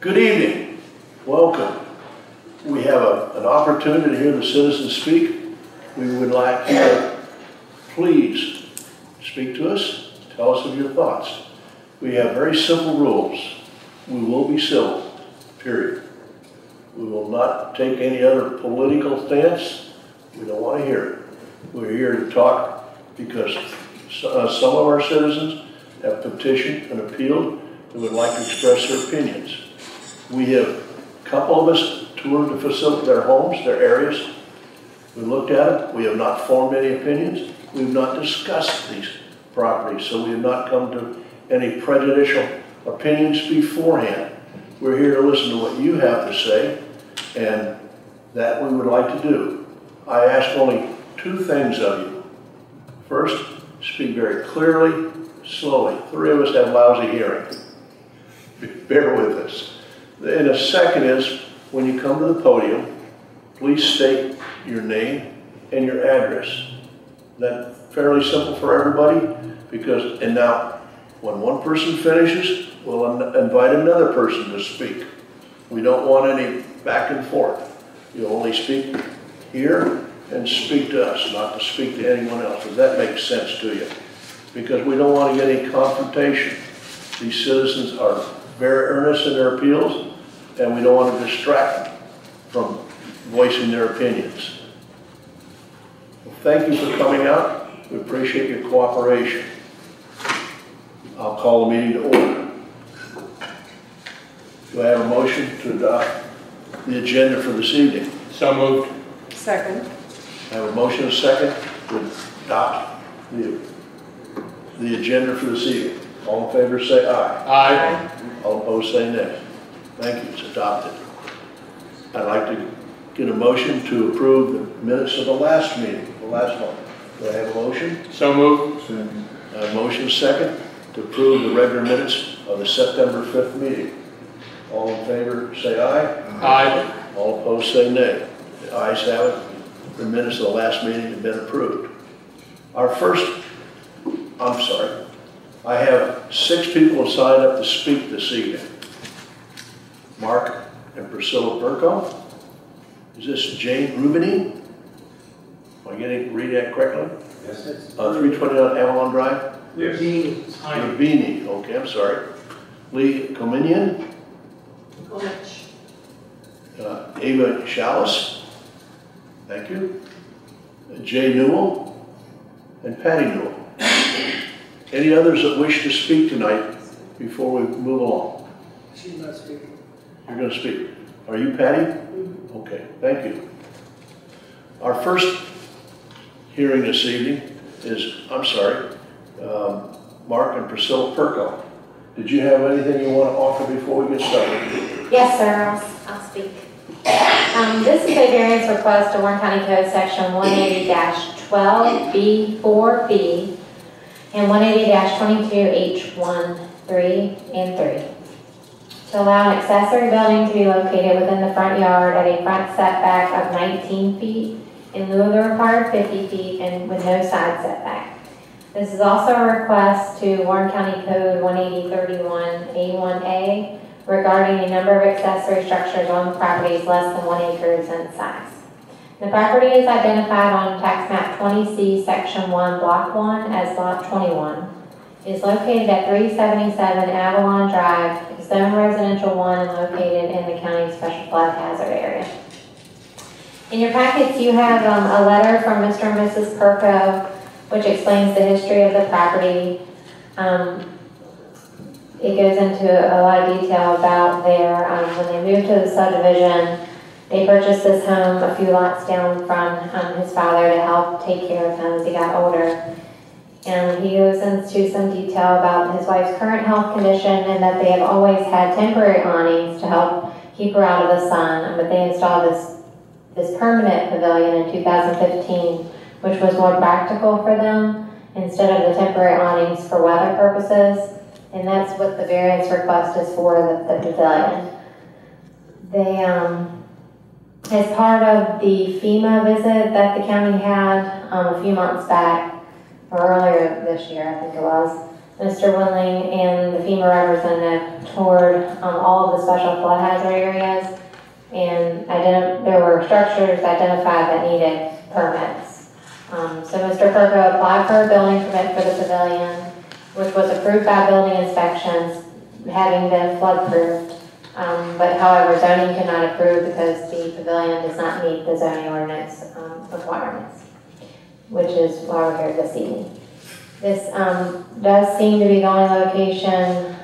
Good evening. Welcome. We have an opportunity to hear the citizens speak. We would like you to please speak to us. Tell us of your thoughts. We have very simple rules. We will be civil, period. We will not take any other political stance. We don't want to hear it. We're here to talk because some of our citizens have petitioned and appealed and would like to express their opinions. We have, a couple of us toured the facility, their homes, their areas. We looked at it. We have not formed any opinions. We have not discussed these properties, so we have not come to any prejudicial opinions beforehand. We're here to listen to what you have to say, and that we would like to do. I ask only two things of you. First, speak very clearly, slowly. Three of us have lousy hearing. Bear with us. And the second is, when you come to the podium, please state your name and your address. That's fairly simple for everybody, because, and now, when one person finishes, we'll invite another person to speak. We don't want any back and forth. You only speak here and speak to us, not to speak to anyone else, if that makes sense to you. Because we don't want to get any confrontation. These citizens are very earnest in their appeals, and we don't want to distract them from voicing their opinions. Well, thank you for coming out. We appreciate your cooperation. I'll call the meeting to order. Do I have a motion to adopt the agenda for this evening? So moved. Second. I have a motion and a second to adopt the agenda for this evening. All in favor say aye. Aye. All opposed say nay. Thank you, it's adopted. I'd like to get a motion to approve the minutes of the last meeting, the last one. Do I have a motion? So moved. I have a motion second to approve the regular minutes of the September 5th meeting. All in favor say aye. Aye. All opposed say nay. The ayes have it. The minutes of the last meeting have been approved. I have 6 people who signed up to speak this evening. Mark and Pricillia Perko. Is this Jane Rubini? Am I read that correctly? Yes. 329 Avalon Drive? Yes. Rubini, okay, I'm sorry. Lee Cominion. Ava Chalice. Thank you. Jay Newell. And Patty Newell. Any others that wish to speak tonight before we move along? She's not speaking. You're going to speak. Are you Patty? Mm-hmm. Okay, thank you. Our first hearing this evening is, Mark and Pricillia Perko. Did you have anything you want to offer before we get started? Yes, sir. I'll speak. This is a variance request to Warren County Code Section 180-12B4B and 180-22H1, 3, and 3 to allow an accessory building to be located within the front yard at a front setback of 19 feet in lieu of the required 50 feet and with no side setback. This is also a request to Warren County Code 180-31A1A regarding a number of accessory structures on properties less than 1 acre in size. The property is identified on Tax Map 20C, Section 1, Block 1 as Lot 21. It is located at 377 Avalon Drive, Zone Residential 1, and located in the county's special flood hazard area. In your packets, you have a letter from Mr. and Mrs. Perko, which explains the history of the property. It goes into a lot of detail about when they moved to the subdivision, they purchased this home a few lots down from his father to help take care of him as he got older. And he goes into some detail about his wife's current health condition and that they have always had temporary awnings to help keep her out of the sun, but they installed this permanent pavilion in 2015, which was more practical for them instead of the temporary awnings for weather purposes. And that's what the variance request is for, the pavilion. They, as part of the FEMA visit that the county had a few months back, or earlier this year, I think it was, Mr. Winling and the FEMA representative toured all of the special flood hazard areas, and there were structures identified that needed permits. So Mr. Perko applied for a building permit for the pavilion, which was approved by building inspections, having been flood-proofed. But however, zoning could not approve because the pavilion does not meet the zoning ordinance requirements, which is why we're here this evening. This does seem to be the only location.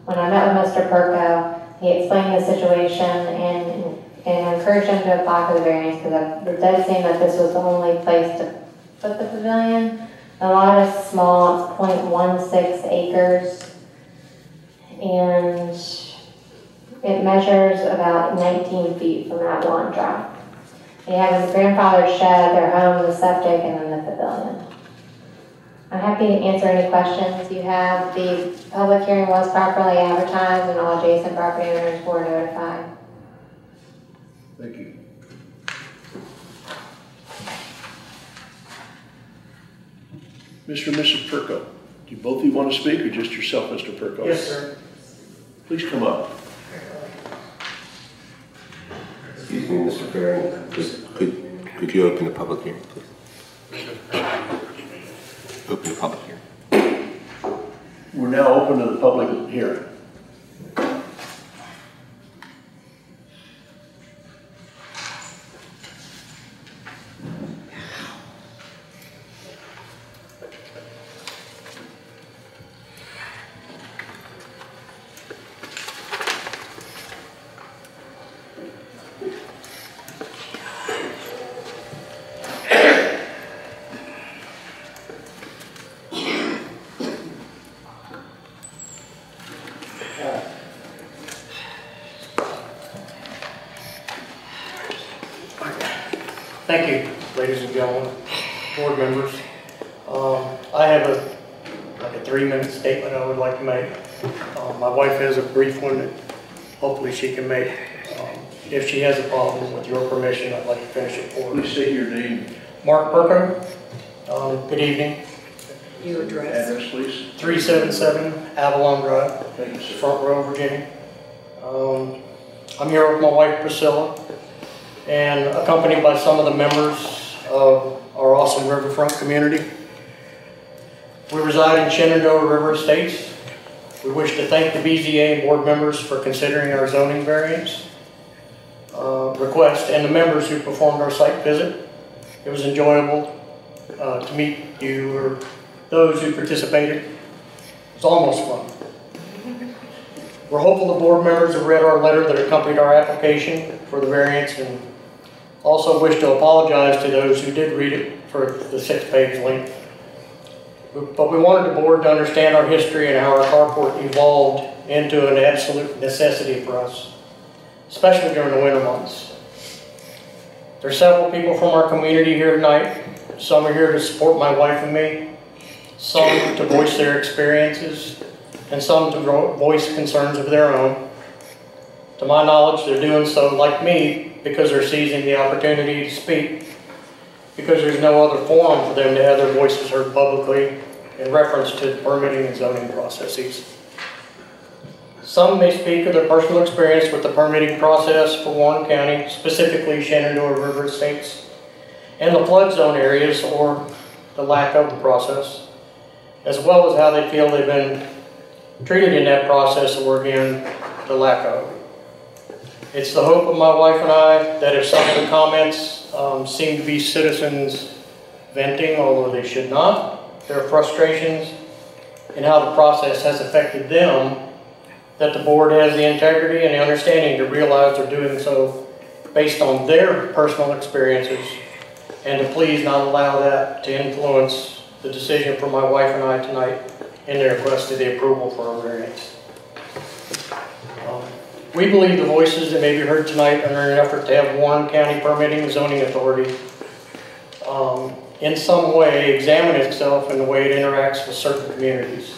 When I met with Mr. Perko, he explained the situation and encouraged him to apply for the variance because it does seem that this was the only place to put the pavilion. The lot is small, it's 0.16 acres, and it measures about 19 feet from Avalon Drive. They have his grandfather's shed, their home, the septic, and then the pavilion. I'm happy to answer any questions you have. The public hearing was properly advertised and all adjacent property owners were notified. Thank you. Mr. and Mrs. Perko, do both of you want to speak or just yourself, Mr. Perko? Yes, sir. Please come up. Excuse me, Mr. Perry, could you open the public hearing, please? Open the public hearing. We're now open to the public hearing. Thank you, ladies and gentlemen, board members. I have a 3-minute statement I would like to make. My wife has a brief one that hopefully she can make. If she has a problem, with your permission, I'd like to finish it for her. Please state your name. Mark Perko. Good evening. Your address. Address, please. 377 Avalon Drive, Thank you, sir. Front Row, Virginia. I'm here with my wife, Pricillia, and accompanied by some of the members of our awesome riverfront community. We reside in Shenandoah River Estates. We wish to thank the BZA and board members for considering our zoning variance request and the members who performed our site visit. It was enjoyable to meet you or those who participated. It's almost fun. We're hopeful the board members have read our letter that accompanied our application for the variance, and also wish to apologize to those who did read it for the 6-page length. But we wanted the board to understand our history and how our carport evolved into an absolute necessity for us, especially during the winter months. There's several people from our community here tonight. Some are here to support my wife and me, some to voice their experiences, and some to voice concerns of their own. To my knowledge, they're doing so, like me, because they're seizing the opportunity to speak, because there's no other forum for them to have their voices heard publicly in reference to the permitting and zoning processes. Some may speak of their personal experience with the permitting process for Warren County, specifically Shenandoah River Estates, and the flood zone areas, or the lack of the process, as well as how they feel they've been treated in that process, or again, the lack of. It's the hope of my wife and I that if some of the comments seem to be citizens venting, although they should not, their frustrations and how the process has affected them, that the board has the integrity and the understanding to realize they're doing so based on their personal experiences, and to please not allow that to influence the decision for my wife and I tonight in their request to the approval for our variance. We believe the voices that may be heard tonight are in an effort to have Warren County Permitting and Zoning Authority in some way examine itself in the way it interacts with certain communities,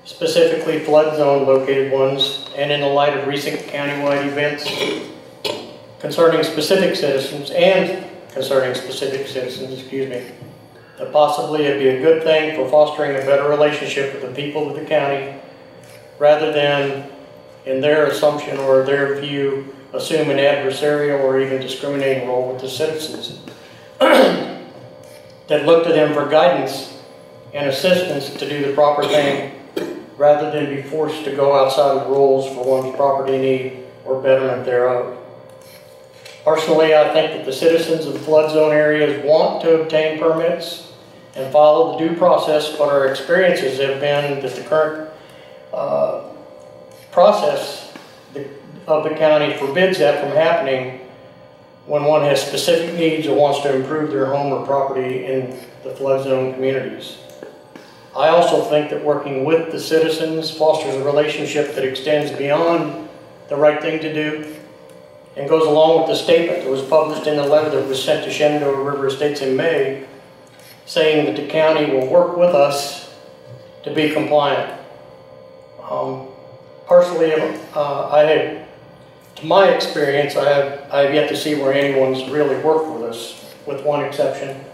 specifically flood zone located ones, and in the light of recent countywide events concerning specific citizens, that possibly it'd be a good thing for fostering a better relationship with the people of the county, rather than, in their assumption or their view, assume an adversarial or even discriminating role with the citizens that look to them for guidance and assistance to do the proper thing, rather than be forced to go outside of the rules for one's property need or betterment thereof. Personally, I think that the citizens of flood zone areas want to obtain permits and follow the due process, but our experiences have been that the current process of the county forbids that from happening when one has specific needs or wants to improve their home or property in the flood zone communities. I also think that working with the citizens fosters a relationship that extends beyond the right thing to do and goes along with the statement that was published in the letter that was sent to Shenandoah River Estates in May, saying that the county will work with us to be compliant. Personally, to my experience, I have yet to see where anyone's really worked with us, with one exception.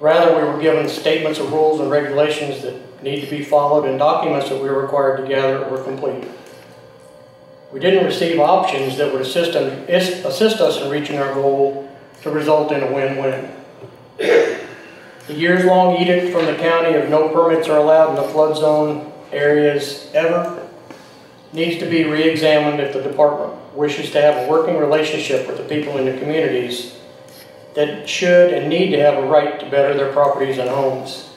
Rather, we were given statements of rules and regulations that need to be followed and documents that we were required to gather or complete. We didn't receive options that would assist us in reaching our goal to result in a win-win. The years-long edict from the county of no permits are allowed in the flood zone areas ever needs to be re-examined if the department wishes to have a working relationship with the people in the communities that should and need to have a right to better their properties and homes,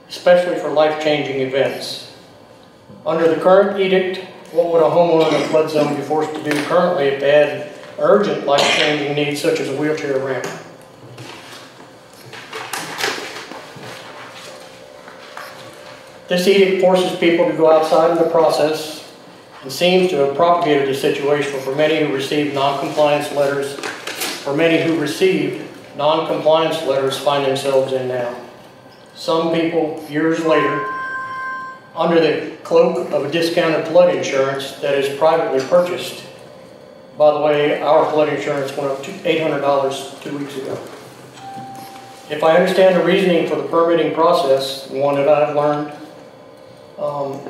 especially for life-changing events. Under the current edict, what would a homeowner in a flood zone be forced to do currently if they had urgent life-changing needs such as a wheelchair ramp? This edict forces people to go outside of the process and seems to have propagated the situation for many who received non-compliance letters, find themselves in now. Some people, years later, under the cloak of a discounted flood insurance that is privately purchased. By the way, our flood insurance went up to $800 2 weeks ago. If I understand the reasoning for the permitting process, one that I've learned,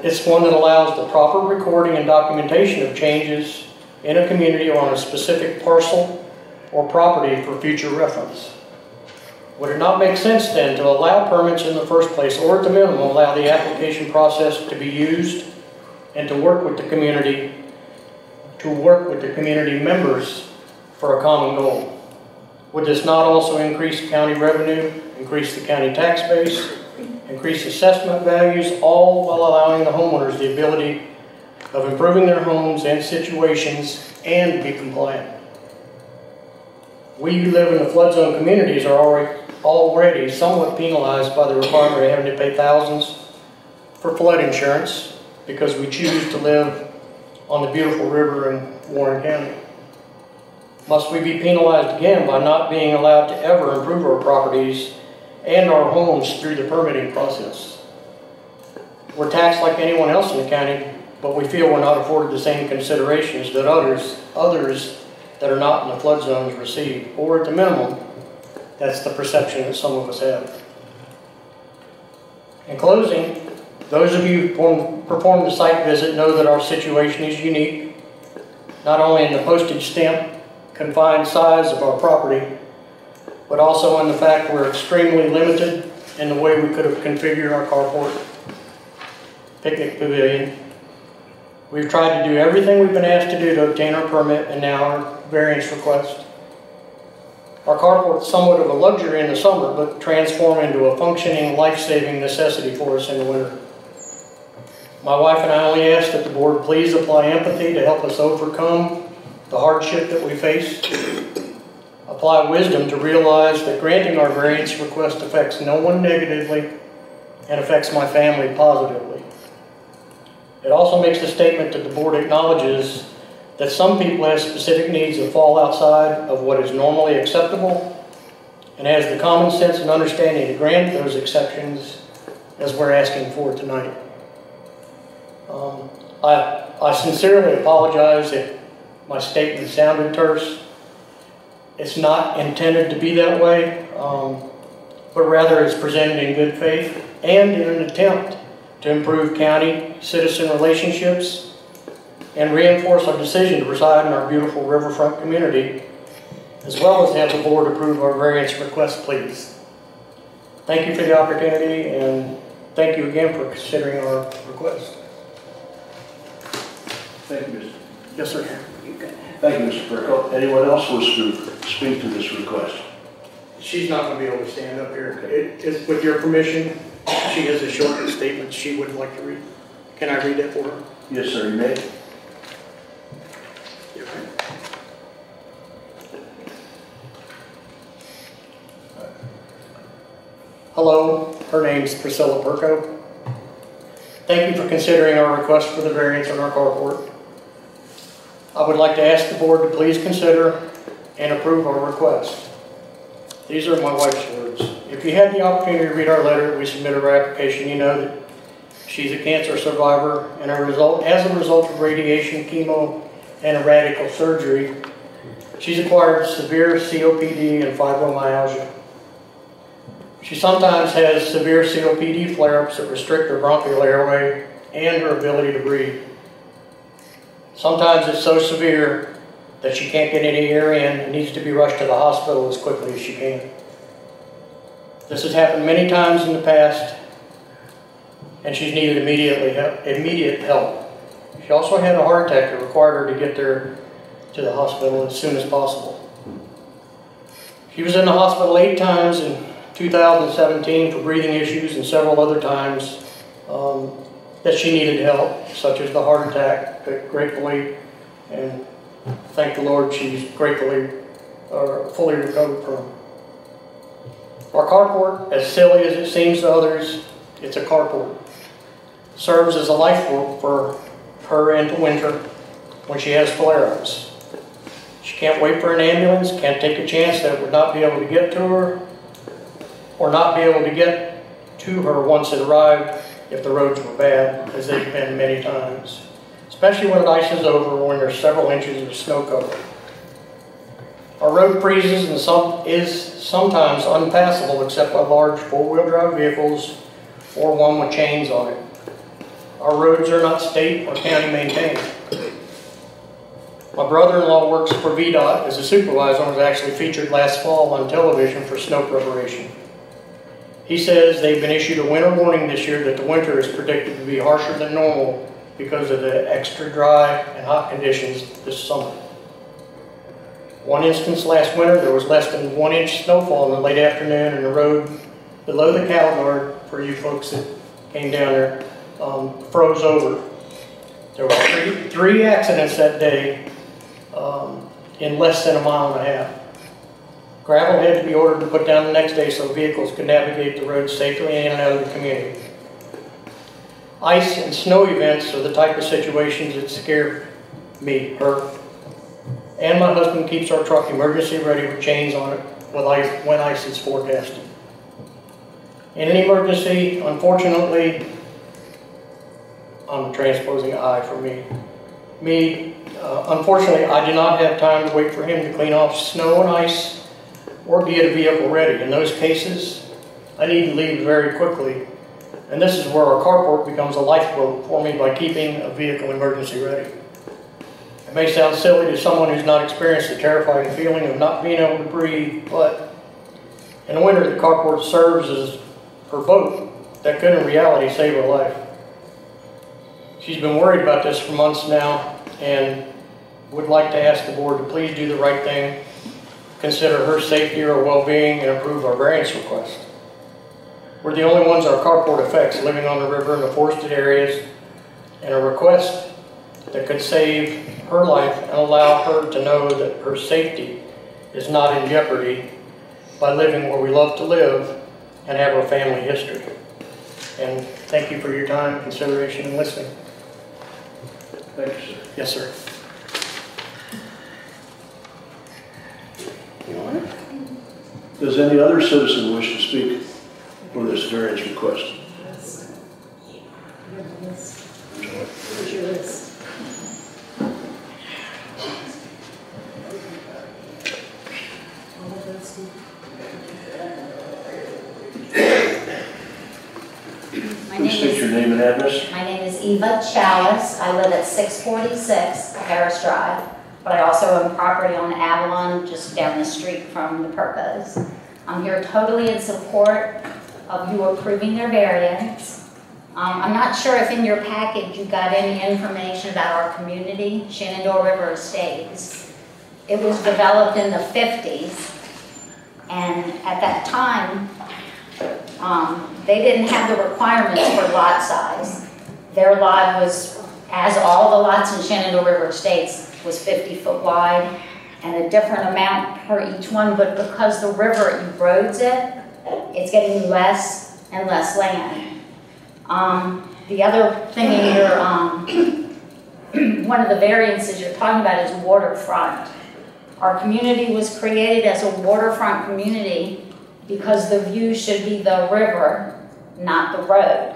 it's one that allows the proper recording and documentation of changes in a community or on a specific parcel or property for future reference. Would it not make sense then to allow permits in the first place, or at the minimum allow the application process to be used and to work with the community members for a common goal? Would this not also increase county revenue, increase the county tax base, increase assessment values, all while allowing the homeowners the ability of improving their homes and situations and be compliant? We who live in the flood zone communities are already somewhat penalized by the requirement of having to pay thousands for flood insurance because we choose to live on the beautiful river in Warren County. Must we be penalized again by not being allowed to ever improve our properties and our homes through the permitting process? We're taxed like anyone else in the county, but we feel we're not afforded the same considerations that others that are not in the flood zones receive, or at the minimum, that's the perception that some of us have. In closing, those of you who performed the site visit know that our situation is unique, not only in the postage stamp confined size of our property, but also in the fact we're extremely limited in the way we could have configured our carport, picnic pavilion. We've tried to do everything we've been asked to do to obtain our permit and now our variance request. Our carport is somewhat of a luxury in the summer, but transform into a functioning, life-saving necessity for us in the winter. My wife and I only ask that the board please apply empathy to help us overcome the hardship that we face. Apply wisdom to realize that granting our variance request affects no one negatively and affects my family positively. It also makes a statement that the board acknowledges that some people have specific needs that fall outside of what is normally acceptable and has the common sense and understanding to grant those exceptions as we're asking for tonight. I sincerely apologize if my statement sounded terse. It's not intended to be that way. but rather is presented in good faith and in an attempt to improve county-citizen relationships and reinforce our decision to reside in our beautiful riverfront community, as well as have the board approve our variance request, please. Thank you for the opportunity, and thank you again for considering our request. Thank you, Mr. Yes, sir. Thank you, Mr. Perko. Anyone else wish to speak to this request? She's not going to be able to stand up here. With your permission, she has a short statement she would like to read. Can I read that for her? Yes, sir, you may. Hello, her name's Pricillia Perko. Thank you for considering our request for the variance on our carport. I would like to ask the board to please consider and approve our request. These are my wife's words. If you had the opportunity to read our letter, we submitted our application, you know that she's a cancer survivor, and as a result of radiation, chemo, and a radical surgery, she's acquired severe COPD and fibromyalgia. She sometimes has severe COPD flare-ups that restrict her bronchial airway and her ability to breathe. Sometimes it's so severe that she can't get any air in and needs to be rushed to the hospital as quickly as she can. This has happened many times in the past, and she's needed immediate help. She also had a heart attack that required her to get there to the hospital as soon as possible. She was in the hospital 8 times in 2017 for breathing issues, and several other times that she needed help, such as the heart attack that gratefully, and thank the Lord, she's gratefully fully recovered from. Our carport, as silly as it seems to others, it's a carport. Serves as a lifeboat for her in the winter when she has flare-ups. She can't wait for an ambulance, can't take a chance that would not be able to get to her, or not be able to get to her once it arrived if the roads were bad, as they've been many times, especially when it ices over or when there's several inches of snow cover. Our road freezes and is sometimes unpassable except by large four-wheel drive vehicles or one with chains on it. Our roads are not state or county maintained. My brother-in-law works for VDOT as a supervisor and was actually featured last fall on television for snow preparation. He says they've been issued a winter warning this year that the winter is predicted to be harsher than normal because of the extra dry and hot conditions this summer. One instance last winter, there was less than 1 inch snowfall in the late afternoon, and the road below the cattle guard, for you folks that came down there, froze over. There were three accidents that day in less than a mile and a half. Gravel had to be ordered to put down the next day so vehicles could navigate the road safely in and out of the community. Ice and snow events are the type of situations that scare me, her. And my husband keeps our truck emergency ready with chains on it when ice is forecasted. In an emergency, unfortunately, I'm transposing I for me. Unfortunately, I do not have time to wait for him to clean off snow and ice or get a vehicle ready. In those cases, I need to leave very quickly. And this is where our carport becomes a lifeboat for me by keeping a vehicle emergency ready. It may sound silly to someone who's not experienced the terrifying feeling of not being able to breathe, but in the winter, the carport serves as her boat that could in reality save her life. She's been worried about this for months now and would like to ask the board to please do the right thing, consider her safety or well-being, and approve our variance request. We're the only ones our carport affects living on the river in the forested areas, and a request that could save her life and allow her to know that her safety is not in jeopardy by living where we love to live and have our family history. And thank you for your time, consideration, and listening. Thank you, sir. Yes, sir. Does any other citizen wish to speak for this variance request? Here's your list. Please state your name and address. My name is Eva Chalice. I live at 646 Harris Drive, but I also own property on Avalon just down the street from the Perkos. I'm here totally in support of you approving their variance. I'm not sure if in your package you got any information about our community, Shenandoah River Estates. It was developed in the 50s, and at that time, they didn't have the requirements for lot size. Their lot was, as all the lots in Shenandoah River Estates, was 50 foot wide and a different amount for each one, but because the river erodes it, it's getting less and less land. The other thing in your, one of the variances you're talking about is waterfront. Our community was created as a waterfront community because the view should be the river, not the road.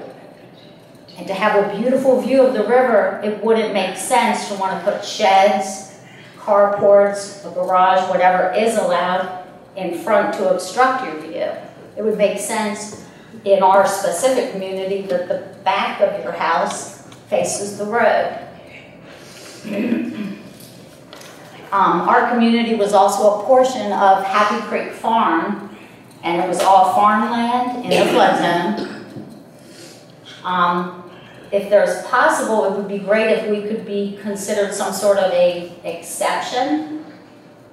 And to have a beautiful view of the river, it wouldn't make sense to want to put sheds, carports, a garage, whatever is allowed in front to obstruct your view. It would make sense in our specific community that the back of your house faces the road. Our community was also a portion of Happy Creek Farm, and it was all farmland in the flood zone. If there's possible, it would be great if we could be considered some sort of a exception,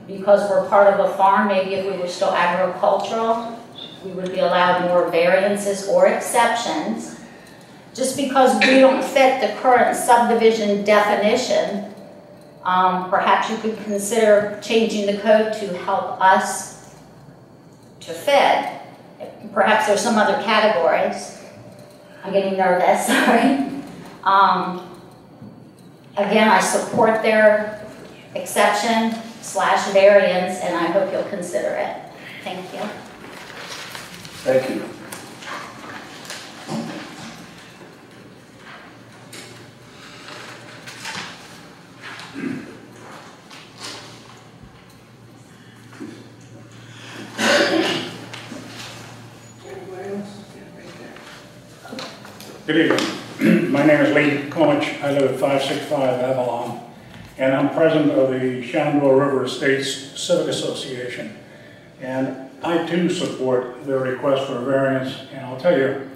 because we're part of a farm. Maybe if we were still agricultural, we would be allowed more variances or exceptions. Just because we don't fit the current subdivision definition, perhaps you could consider changing the code to help us to fit. Perhaps there's some other categories. I'm getting nervous, sorry. Again, I support their exception / variance, and I hope you'll consider it. Thank you. Thank you. Good evening. My name is Lee Comich. I live at 565 Avalon, and I'm president of the Shenandoah River Estates Civic Association. And I too support their request for a variance, and I'll tell you,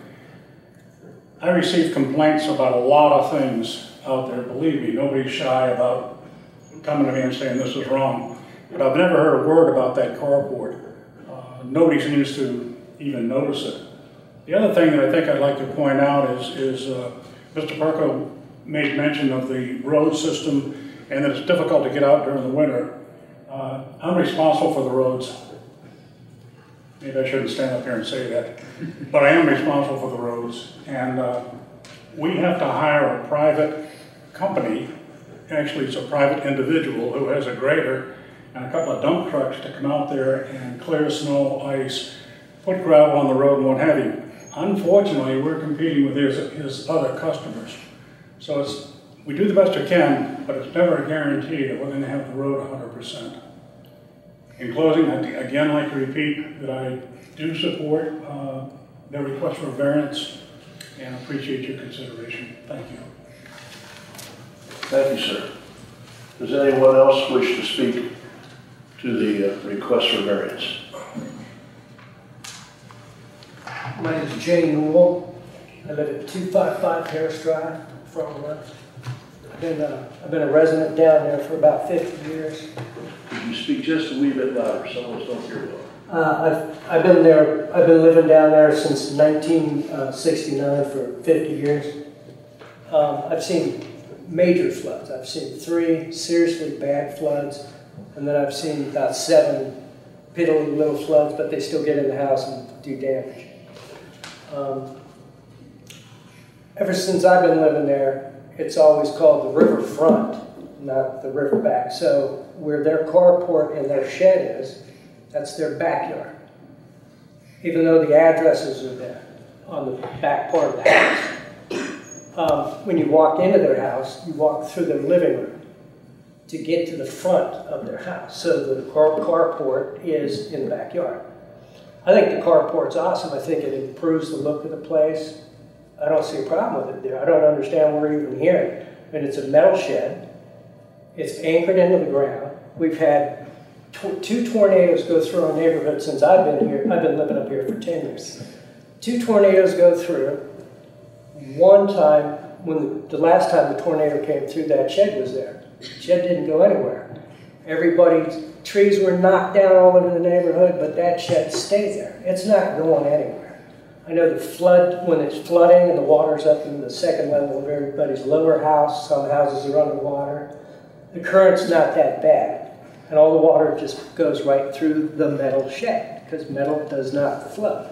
I receive complaints about a lot of things out there. Believe me, nobody's shy about coming to me and saying this is wrong. But I've never heard a word about that carport. Nobody seems to even notice it. The other thing that I think I'd like to point out is Mr. Perko made mention of the road system and that it's difficult to get out during the winter. I'm responsible for the roads. Maybe I shouldn't stand up here and say that, but I am responsible for the roads. And we have to hire a private company. Actually, it's a private individual who has a grader and a couple of dump trucks to come out there and clear snow, ice, put gravel on the road and what have you. Unfortunately, we're competing with his other customers. So we do the best we can, but it's never a guarantee that we're going to have the road 100%. In closing, I'd again like to repeat that I do support their request for variance and appreciate your consideration. Thank you. Thank you, sir. Does anyone else wish to speak to the request for variance? My name is Jay Newell. I live at 255 Harris Drive, Front. I've been a resident down there for about 50 years. Could you speak just a wee bit louder? Some of us don't hear well. I've been living down there since 1969 for 50 years. I've seen major floods. I've seen 3 seriously bad floods, and then I've seen about 7 piddly little floods, but they still get in the house and do damage. Ever since I've been living there, it's always called the riverfront, not the riverback. So where their carport and their shed is, that's their backyard. Even though the addresses are there on the back part of the house. When you walk into their house, you walk through their living room to get to the front of their house. So the carport is in the backyard. I think the carport's awesome. I think it improves the look of the place. I don't see a problem with it there. I don't understand where we're even here. And it's a metal shed. It's anchored into the ground. We've had two tornadoes go through our neighborhood since I've been here. I've been living up here for 10 years. 2 tornadoes go through. One time, when the last time the tornado came through, that shed was there. The shed didn't go anywhere. Everybody's trees were knocked down all over the neighborhood, but that shed stayed there. It's not going anywhere. I know the flood, when it's flooding and the water's up in the second level of everybody's lower house, some houses are underwater, the current's not that bad. And all the water just goes right through the metal shed, because metal does not flood.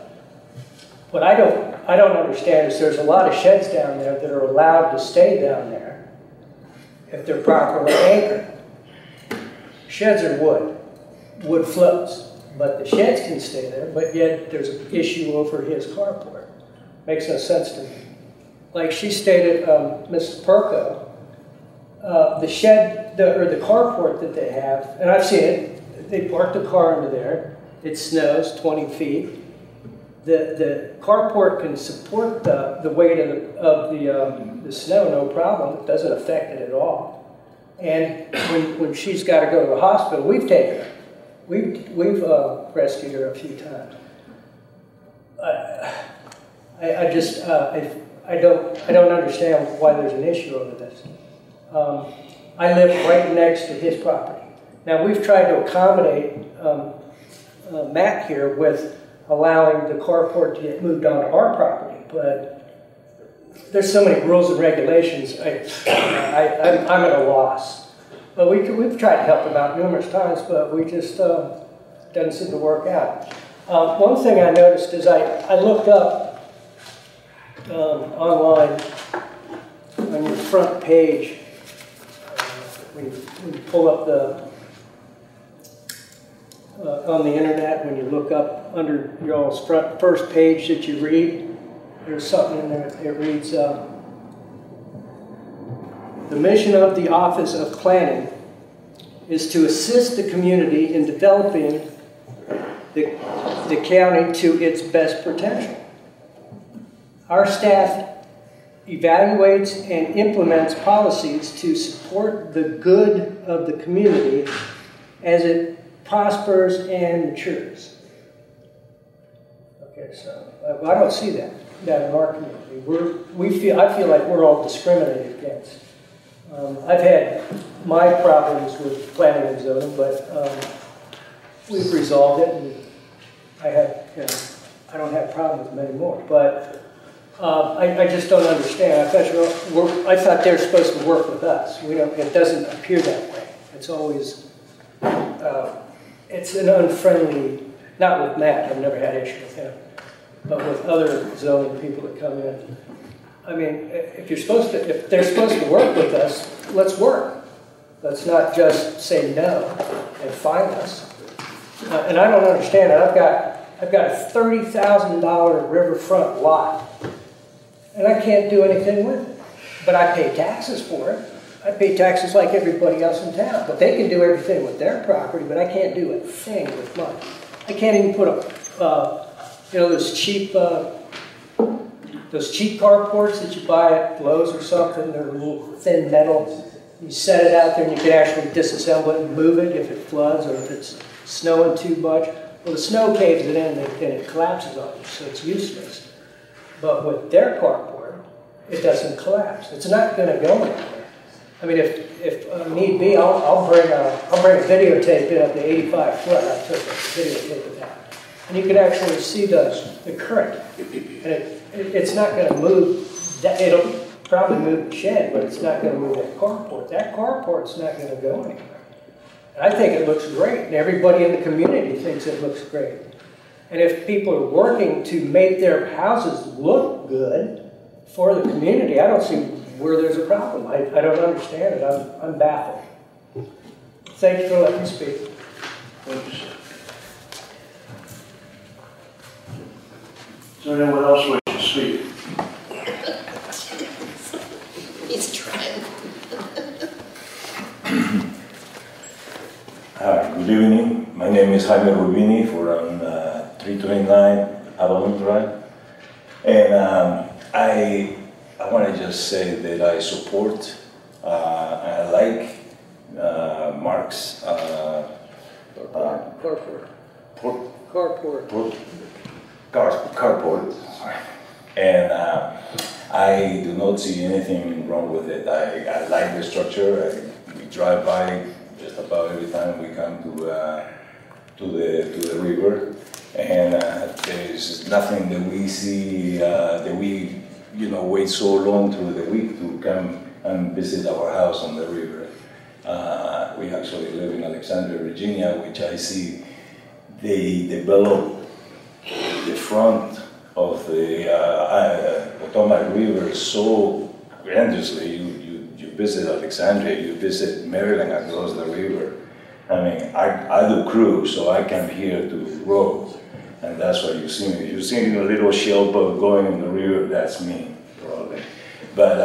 What I don't understand is there's a lot of sheds down there that are allowed to stay down there if they're properly anchored. Sheds are wood. Wood floats. But the sheds can stay there, but yet there's an issue over his carport. Makes no sense to me. Like she stated, Mrs. Perko, the shed, or the carport that they have, and I've seen it, they park the car into there, it snows 20 feet. The carport can support the weight of the snow, no problem. It doesn't affect it at all. And when she's got to go to the hospital, we've taken her. We've rescued her a few times. I don't understand why there's an issue over this. I live right next to his property. Now we've tried to accommodate Matt here with allowing the carport to get moved onto our property, but there's so many rules and regulations. I'm at a loss. But we've tried to help him out numerous times, but we just doesn't seem to work out. One thing I noticed is I looked up online on your front page when you pull up on the internet, when you look up under your all's first page that you read, there's something in there. It reads, the mission of the Office of Planning is to assist the community in developing the county to its best potential. Our staff evaluates and implements policies to support the good of the community as it prospers and matures. Okay, so I don't see that in our community. I feel like we're all discriminated against. I've had my problems with planning and zoning, but we've resolved it, and I don't have problems with them anymore. But I just don't understand. I thought they're supposed to work with us. It doesn't appear that way. It's always it's an unfriendly. Not with Matt. I've never had an issue with him, but with other zoning people that come in. I mean, if they're supposed to work with us, let's work. Let's not just say no and fine us. And I don't understand it. I've got a $30,000 riverfront lot, and I can't do anything with it. But I pay taxes for it. I pay taxes like everybody else in town. But they can do everything with their property, but I can't do a thing with mine. I can't even put those cheap carports that you buy at Lowe's or something. They're a little thin metal. You set it out there and you can actually disassemble it and move it if it floods or if it's snowing too much. Well, the snow caves it in and it collapses on you, so it's useless. But with their carport, it doesn't collapse. It's not going to go anywhere. I mean, if need be, I'll bring a videotape in up to 85 foot. I took a videotape of that, and you can actually see the current. And it's not going to move. It'll probably move the shed, but it's not going to move that carport. That carport's not going to go anywhere. And I think it looks great, and everybody in the community thinks it looks great. And if people are working to make their houses look good for the community, I don't see where there's a problem. I don't understand it. I'm baffled. Thank you for letting me speak. Thank you, sir. Is there anyone else who wishes to speak? He's trying. Hi, good evening. My name is Jaime Rubini from 329 Avalon Drive. And I want to just say that I support, I like Mark's carport, and I do not see anything wrong with it. I like the structure. We drive by just about every time we come to the river, and there's nothing that we see that we wait so long through the week to come and visit our house on the river. We actually live in Alexandria, Virginia, which I see they develop the front of the Potomac River so grandiosely. You visit Alexandria, you visit Maryland across the river. I mean, I do cruise, so I come here to row, and that's what you see me. You see me a little shell boat going in the river, that's me, probably. But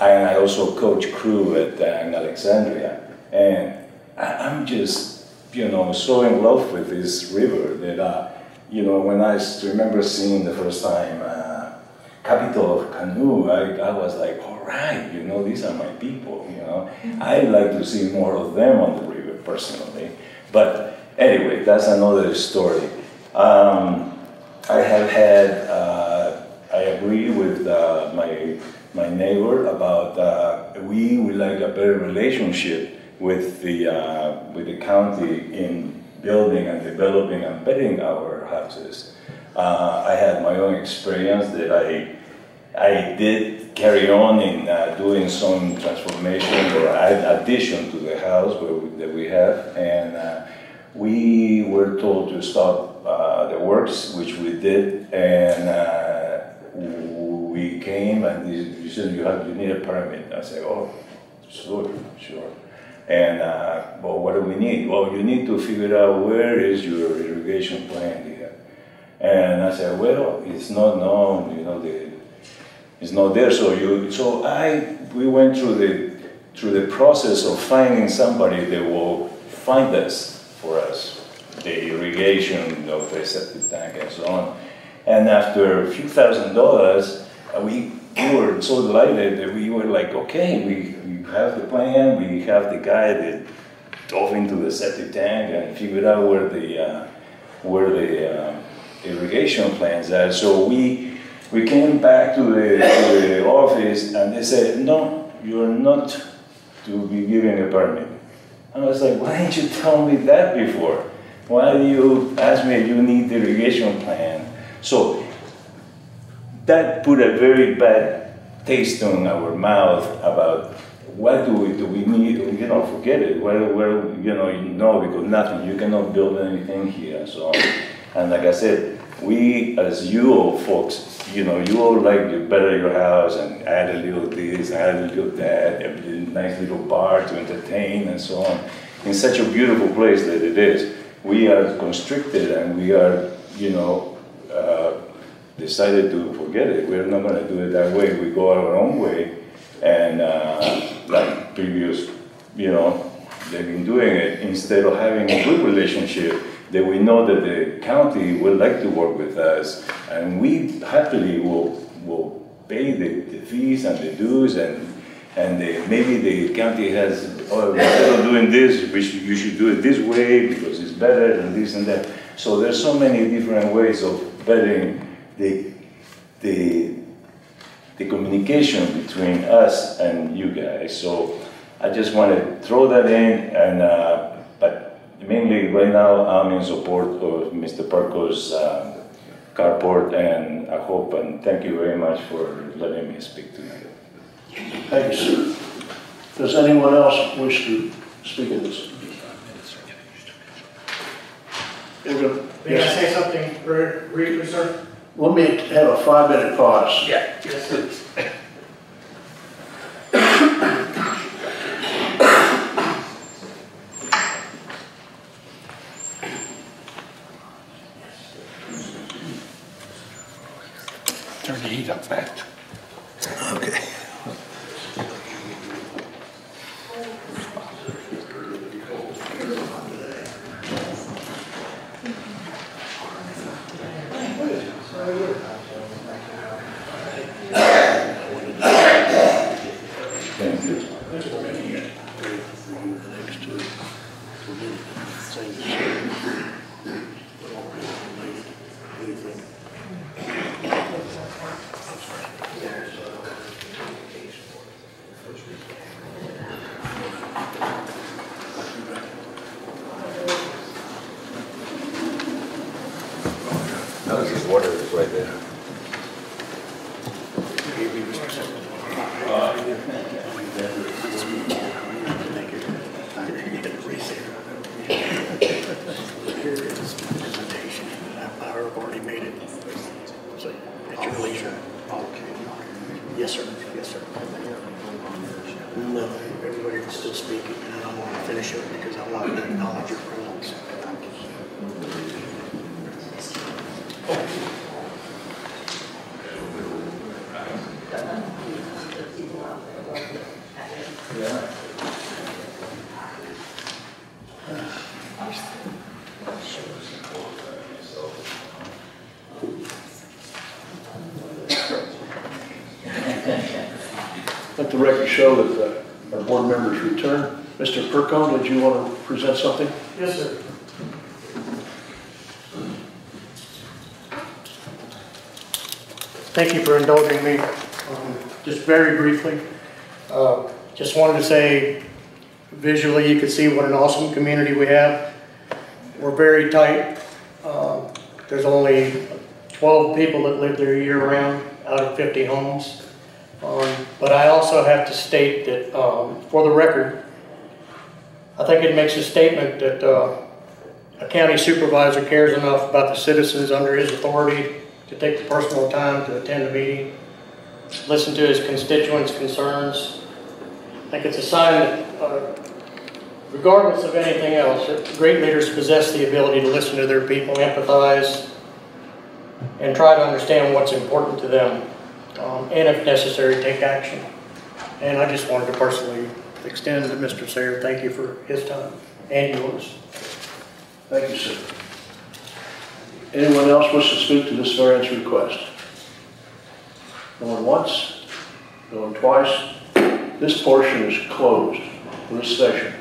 and I also coach crew at in Alexandria, and I'm just, so in love with this river that, when I remember seeing the first time Capital of Canoe, I was like, all right, these are my people, I'd like to see more of them on the river, personally. But anyway, that's another story. I have had, I agree with my neighbor about we would like a better relationship with the county in building and developing and betting our houses. I had my own experience that I did carry on in doing some transformation or addition to the house that we have, and we were told to stop the works, which we did, and we came and you said you need a permit. I said, oh, sure. And, well, what do we need? Well, you need to figure out where is your irrigation plan here. And I said, well, it's not known, it's not there. We went through the process of finding somebody that will find us for us, the irrigation of the septic tank and so on. And after a few $1,000s, we were so delighted that we were like, okay, we have the plan, we have the guy that dove into the septic tank and figured out where the irrigation plans are. So we came back to the office and they said, no, you're not to be given a permit. And I was like, why didn't you tell me that before? Why do you ask me if you need the irrigation plan? So that put a very bad taste in our mouth about what do we need, forget it, because nothing, you cannot build anything here, so. And like I said, we, as you all folks, you all like to better your house and add a little this, add a little that, a nice little bar to entertain and so on. In such a beautiful place that it is, we are constricted and we are, decided to forget it. We're not going to do it that way. We go our own way, and like previous, they've been doing it instead of having a good relationship. That we know that the county would like to work with us, and we happily will pay the fees and the dues, and maybe the county has, instead of doing this, you should do it this way because it's better and this and that. So there's so many different ways of bettering the communication between us and you guys. So I just want to throw that in, and but mainly right now I'm in support of Mr. Perko's carport, and I hope and thank you very much for letting me speak tonight. Thank you, sir. Does anyone else wish to speak in this? May I say something very briefly, sir? Let me have a 5-minute pause. Yeah. Yes, sir. Turn the heat up back. Okay. I've already made it. So at your leisure. Yes, sir. Yes, sir. No, everybody is still speaking, and I want to finish it because I want to acknowledge your presence. Let the record show that our board members return. Mr. Perko, did you want to present something? Yes, sir. Thank you for indulging me. Just very briefly, just wanted to say, visually you can see what an awesome community we have. We're very tight. There's only 12 people that live there year-round out of 50 homes. But I also have to state that, for the record, I think it makes a statement that a county supervisor cares enough about the citizens under his authority to take the personal time to attend a meeting, listen to his constituents' concerns. I think it's a sign that, regardless of anything else, great leaders possess the ability to listen to their people, empathize, and try to understand what's important to them. And if necessary, take action. And I just wanted to personally extend to Mr. Sayre, thank you for his time and yours. Thank you, sir. Anyone else wish to speak to this variance request? No one once, no one twice. This portion is closed for this session.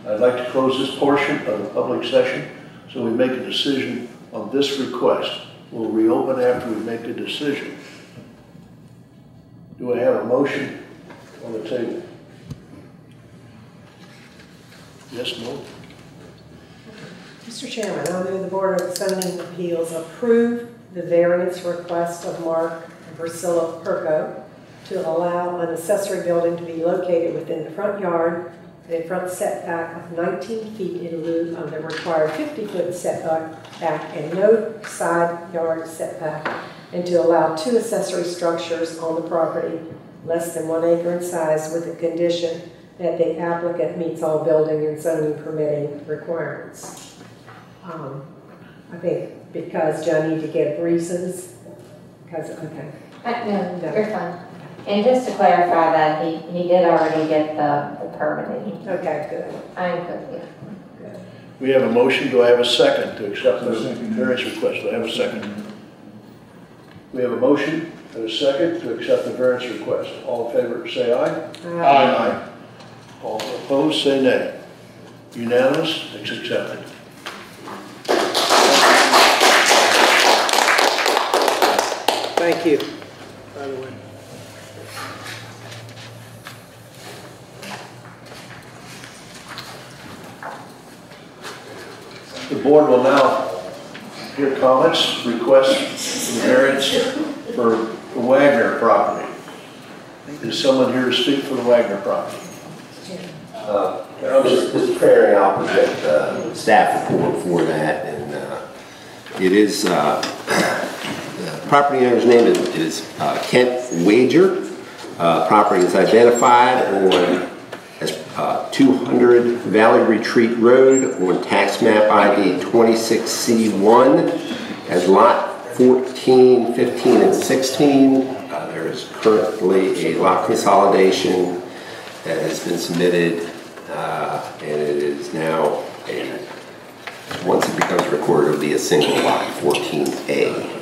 I'd like to close this portion of the public session so we make a decision on this request. We'll reopen after we make a decision. Do I have a motion on the table? Yes, no? Mr. Chairman, I move the Board of Zoning Appeals approve the variance request of Mark and Pricillia Perko to allow an accessory building to be located within the front yard and a front setback of 19 feet in lieu of the required 50-foot setback and no side yard setback, and to allow 2 accessory structures on the property less than 1 acre in size with the condition that the applicant meets all building and zoning permitting requirements. I think because John need to give reasons, because, okay. No, you're fine. And just to clarify that, he did already get the permitting. Okay, good. I'm good, yeah. We have a motion. Do I have a second to accept the variance request? Do I have a second? We have a motion and a second to accept the variance request. All in favor, say aye. Aye. All opposed, say nay. Unanimous, it's accepted. Thank you, by the way. The board will now hear comments, requests for the variance for the Wagner property. Is someone here to speak for the Wagner property? I'm just preparing, I'll present the staff report for that, and it is, the property owner's name is Kent Wager. Property is identified on as 200 Valley Retreat Road on tax map ID 26C1 as lot 14, 15, and 16. There is currently a lot consolidation that has been submitted, and it is now once it becomes recorded, it'll be a single lot, 14A.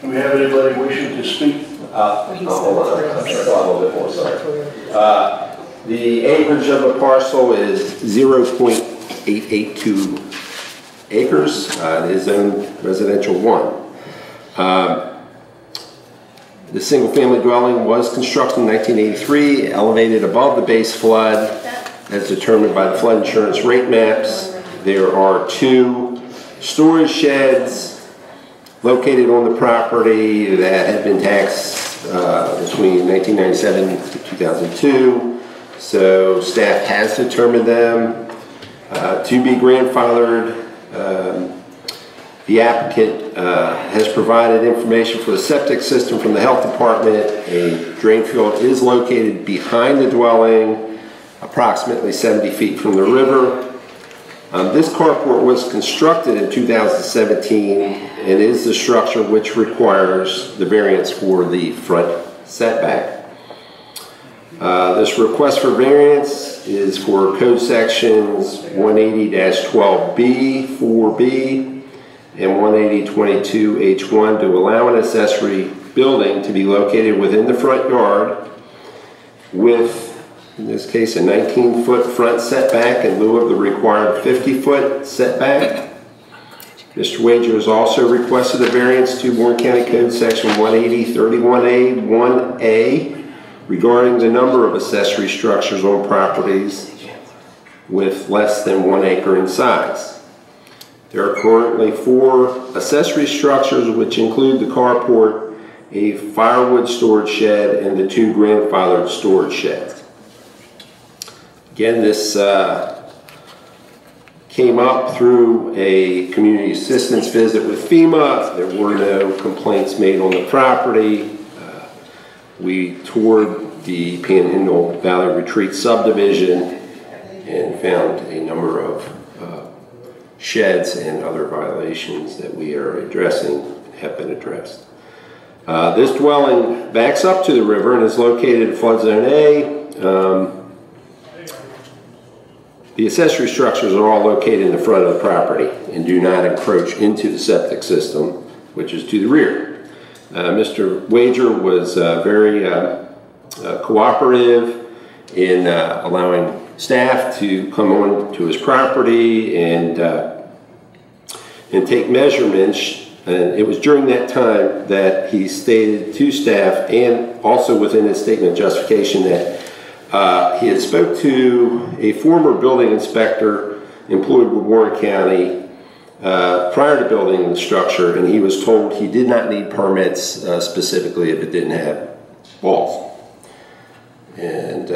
Do we have anybody wishing to speak? Hold on, I'm sorry, a little bit more, sorry. The acreage of the parcel is 0.882 acres. It is zoned residential 1. The single-family dwelling was constructed in 1983, elevated above the base flood as determined by the flood insurance rate maps. There are 2 storage sheds, located on the property that had been taxed between 1997 and 2002. So staff has determined them to be grandfathered. The applicant has provided information for the septic system from the health department. A drain field is located behind the dwelling, approximately 70 feet from the river. This carport was constructed in 2017 and is the structure which requires the variance for the front setback. This request for variance is for code sections 180-12B, 4B, and 180-22H1 to allow an accessory building to be located within the front yard with, in this case, a 19-foot front setback in lieu of the required 50-foot setback. Mr. Wager has also requested a variance to Warren County Code Section 180-31A, 1A, regarding the number of accessory structures on properties with less than 1 acre in size. There are currently 4 accessory structures, which include the carport, a firewood storage shed, and the 2 grandfathered storage sheds. Again, this came up through a community assistance visit with FEMA. There were no complaints made on the property. We toured the Panhandle Valley Retreat subdivision and found a number of sheds and other violations that we are addressing have been addressed. This dwelling backs up to the river and is located in flood zone A. The accessory structures are all located in the front of the property and do not encroach into the septic system, which is to the rear. Mr. Wager was very cooperative in allowing staff to come on to his property and take measurements. And it was during that time that he stated to staff, and also within his statement of justification, that he had spoke to a former building inspector employed with Warren County prior to building the structure, and he was told he did not need permits specifically if it didn't have walls. And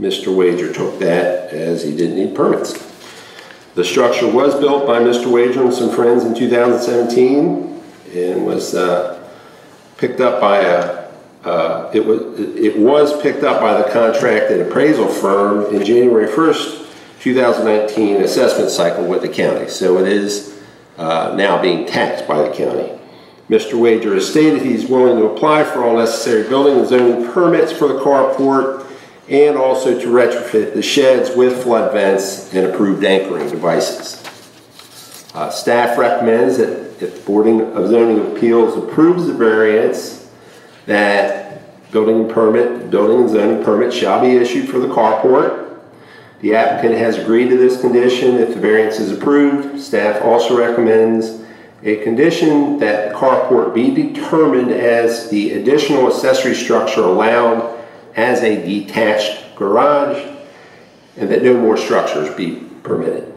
Mr. Wager took that as he didn't need permits. The structure was built by Mr. Wager and some friends in 2017 and was picked up by it was picked up by the contracted appraisal firm in January 1st, 2019 assessment cycle with the county. So it is now being taxed by the county. Mr. Wager has stated he's willing to apply for all necessary building and zoning permits for the carport and also to retrofit the sheds with flood vents and approved anchoring devices. Staff recommends that if the Board of Zoning Appeals approves the variance, that building and zoning permit shall be issued for the carport. The applicant has agreed to this condition if the variance is approved. Staff also recommends a condition that the carport be determined as the additional accessory structure allowed as a detached garage and that no more structures be permitted.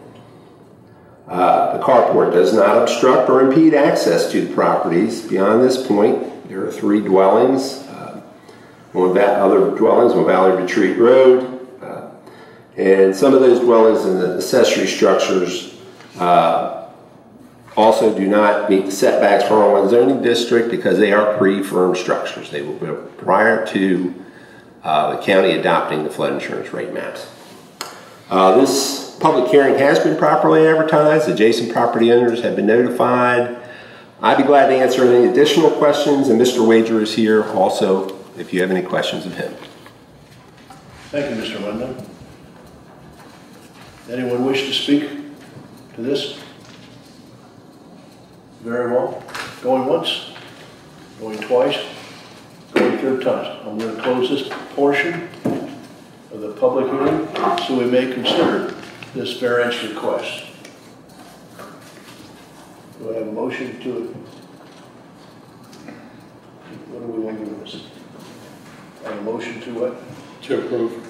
The carport does not obstruct or impede access to the properties. Beyond this point, there are 3 dwellings, other dwellings on Valley Retreat Road. And some of those dwellings and the accessory structures also do not meet the setbacks for R1 zoning district because they are pre-firm structures. They were built prior to the county adopting the flood insurance rate maps. This public hearing has been properly advertised. Adjacent property owners have been notified. I'd be glad to answer any additional questions, and Mr. Wager is here also if you have any questions of him. Thank you, Mr. Wyndham. Anyone wish to speak to this? Very well. Going once, going twice, going 3rd time. I'm going to close this portion of the public hearing so we may consider this variance request. Do I have a motion to it? What do we want to do with this? I have a motion to what? To approve.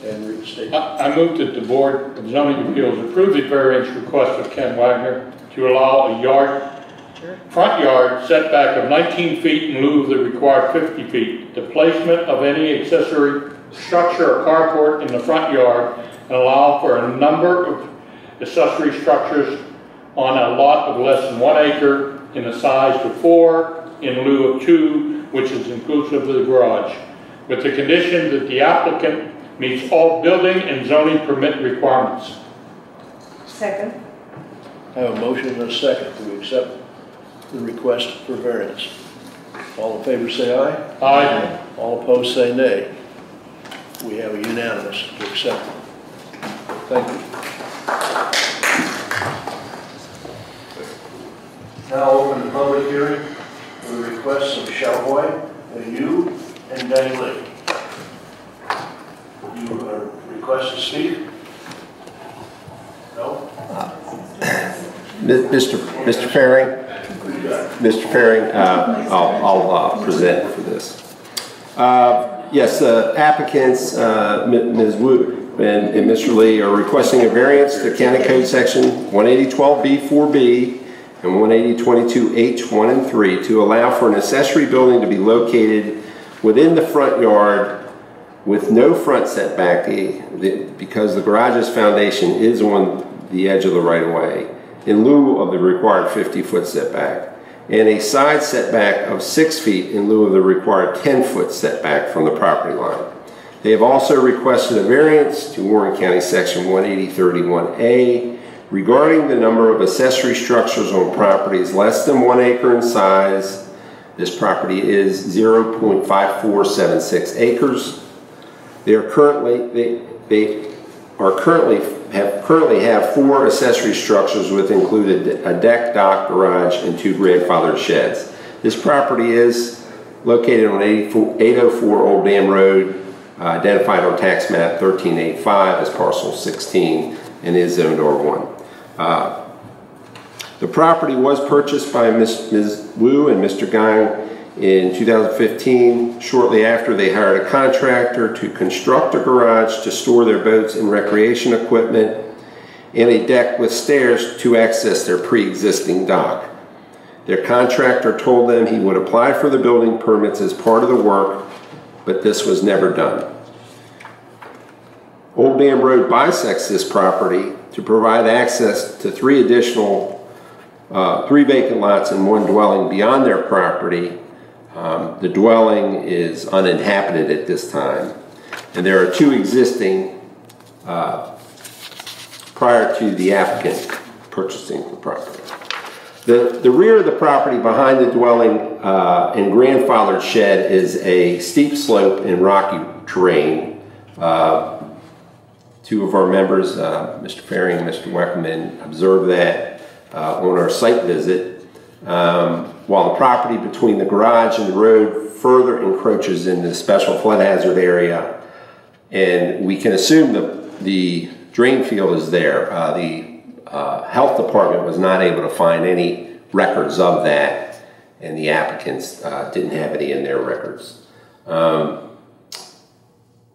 And reinstate. I move that the Board of Zoning Appeals approve the variance request of Ken Wagner to allow a yard Front yard setback of 19 feet in lieu of the required 50 feet. The placement of any accessory structure or carport in the front yard and allow for a number of accessory structures on a lot of less than 1 acre in the size to 4 in lieu of 2, which is inclusive of the garage, with the condition that the applicant meets all building and zoning permit requirements. Second. I have a motion and a second to accept the request for variance. All in favor say aye. Aye. All opposed say nay. We have a unanimous to accept it. Thank you. Now open the public hearing for the requests of Shalhoy, you, and Danny Lee. You are request to speak? No? Mr. Faring? Mr. Faring, I'll present for this. Yes, applicants, Ms. Wu and Mr. Lee are requesting a variance to County Code Section 18012B4B and 18022H1 and 3 to allow for an accessory building to be located within the front yard with no front setback because the garage's foundation is on the edge of the right-of-way in lieu of the required 50-foot setback, and a side setback of 6 feet in lieu of the required 10-foot setback from the property line. They have also requested a variance to Warren County Section 18031A regarding the number of accessory structures on properties less than 1 acre in size. This property is 0.5476 acres. They currently have 4 accessory structures with included a deck, dock, garage, and 2 grandfathered sheds. This property is located on 804 Old Dam Road, identified on tax map 1385 as parcel 16, and is zoned R1. The property was purchased by Ms. Wu and Mr. Gang in 2015. Shortly after, they hired a contractor to construct a garage to store their boats and recreation equipment and a deck with stairs to access their pre-existing dock. Their contractor told them he would apply for the building permits as part of the work, but this was never done. Old Dam Road bisects this property to provide access to 3 vacant lots and 1 dwelling beyond their property. The dwelling is uninhabited at this time, and there are 2 existing prior to the applicant purchasing the property. The rear of the property behind the dwelling and grandfathered shed is a steep slope and rocky terrain. 2 of our members, Mr. Faring and Mr. Weckerman, observed that on our site visit. While the property between the garage and the road further encroaches into the special flood hazard area, and we can assume the drain field is there. The health department was not able to find any records of that, and the applicants didn't have any in their records.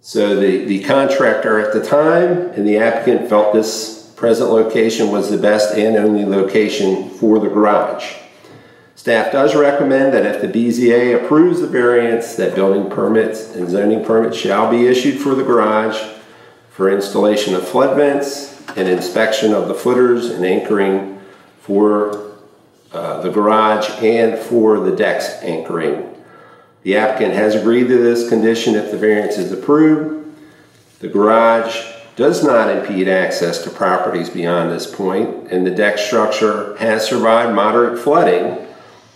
So the contractor at the time and the applicant felt this present location was the best and only location for the garage. Staff does recommend that if the BZA approves the variance, that building permits and zoning permits shall be issued for the garage for installation of flood vents and inspection of the footers and anchoring for the garage and for the deck's anchoring. The applicant has agreed to this condition if the variance is approved. The garage does not impede access to properties beyond this point, and the deck structure has survived moderate flooding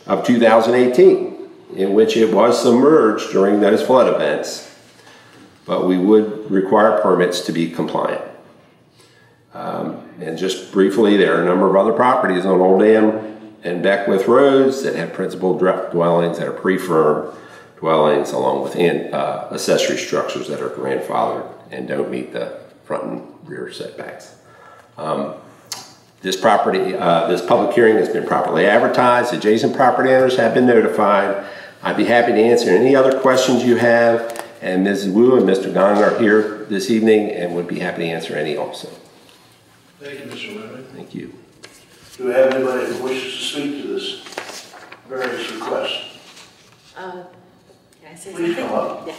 of 2018, in which it was submerged during those flood events, but we would require permits to be compliant. And just briefly, there are a number of other properties on Old Dam and Beckwith Roads that have principal dwellings that are pre-firm dwellings, along with accessory structures that are grandfathered and don't meet the front and rear setbacks. This public hearing has been properly advertised. Adjacent property owners have been notified. I'd be happy to answer any other questions you have, and Mrs. Wu and Mr. Gong are here this evening and would be happy to answer any also. Thank you, Mr. Whitman. Thank you. Do we have anybody who wishes to speak to this? variance request. Can I say Please something? come up. Yeah.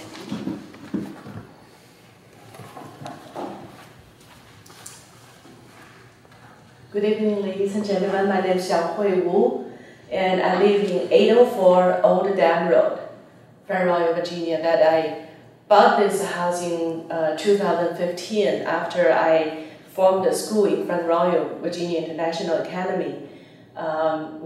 Good evening, ladies and gentlemen. My name is Xiaohui Wu, and I live in 804 Old Dam Road, Front Royal, Virginia. That I bought this house in 2015 after I formed a school in Front Royal, Virginia International Academy.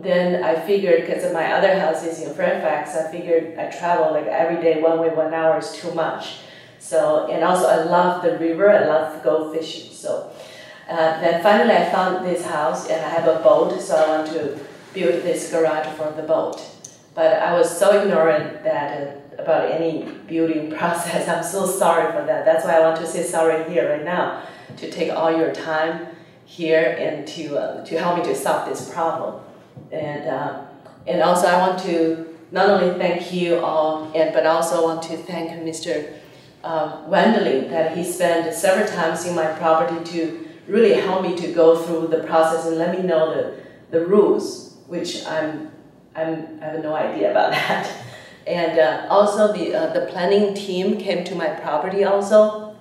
Then I figured, because my other house is in Fairfax, I figured I travel like every day, 1 way, 1 hour is too much. So, and also I love the river, I love to go fishing. So then finally I found this house and I have a boat, so I want to build this garage for the boat. But I was so ignorant that about any building process. I'm so sorry for that. That's why I want to say sorry here right now, to take all your time here and to help me to solve this problem. And also I want to not only thank you all, but also want to thank Mr. Wendling, that he spent several times in my property to really help me to go through the process and let me know the rules, which I have no idea about that. And also the planning team came to my property also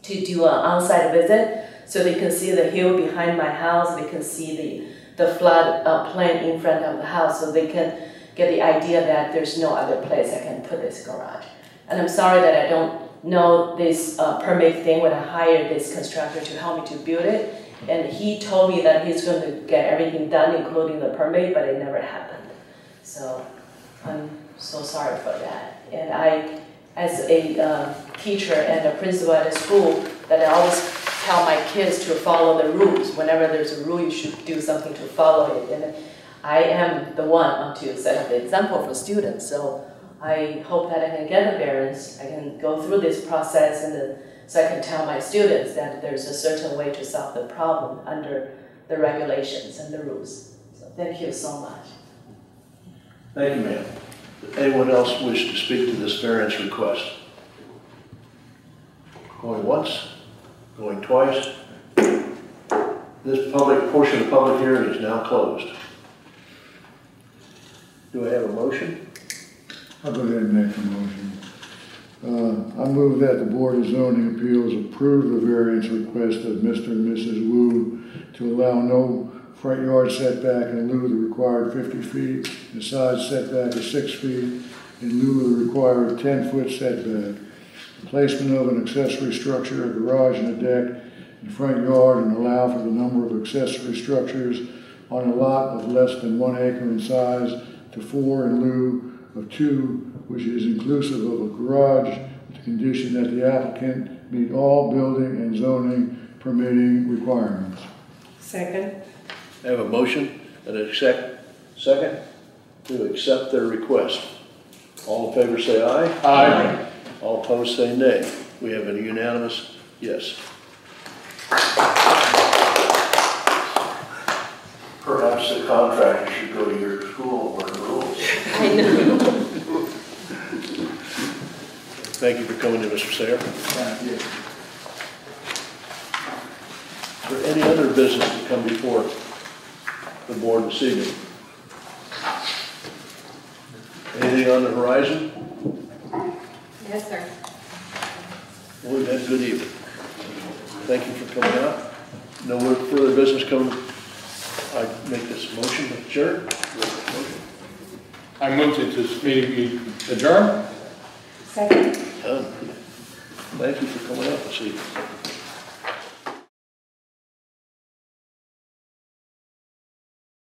to do an on-site visit, so they can see the hill behind my house, they can see the flood plain in front of the house, so they can get the idea that there's no other place I can put this garage. And I'm sorry that I don't know this permit thing when I hired this constructor to help me to build it. And he told me that he's going to get everything done, including the permit, but it never happened. So I'm so sorry for that. And I, as a teacher and a principal at a school, that I always tell my kids to follow the rules. Whenever there's a rule, you should do something to follow it. And I am the one to set up the example for students. So I hope that I can get a variance. I can go through this process, and so I can tell my students that there's a certain way to solve the problem under the regulations and the rules. So thank you so much. Thank you, ma'am. Does anyone else wish to speak to this variance request? Going once, going twice. This public portion of the public hearing is now closed. Do I have a motion? I'll go ahead and make a motion. I move that the Board of Zoning Appeals approve the variance request of Mr. and Mrs. Wu to allow no front yard setback in lieu of the required 50 feet, and side setback of 6 feet in lieu of the required 10-foot setback. The placement of an accessory structure, a garage and a deck in the front yard, and allow for the number of accessory structures on a lot of less than 1 acre in size to 4 in lieu of 2, which is inclusive of a garage, with the condition that the applicant meet all building and zoning permitting requirements. Second. I have a motion and a second to accept their request. All in favor say aye. Aye. All opposed say nay. We have a unanimous yes. Perhaps the contractor should go to your school and learn the rules. I know. Thank you for coming in, Mr. Sayer. Thank you. Is there any other business to come before the board this evening? Anything on the horizon? Yes, sir. Well, we've had a good evening. Thank you for coming out. No further business coming. I make this motion to adjourn. I move that this meeting be adjourned. Second. Done. Thank you for coming out this evening.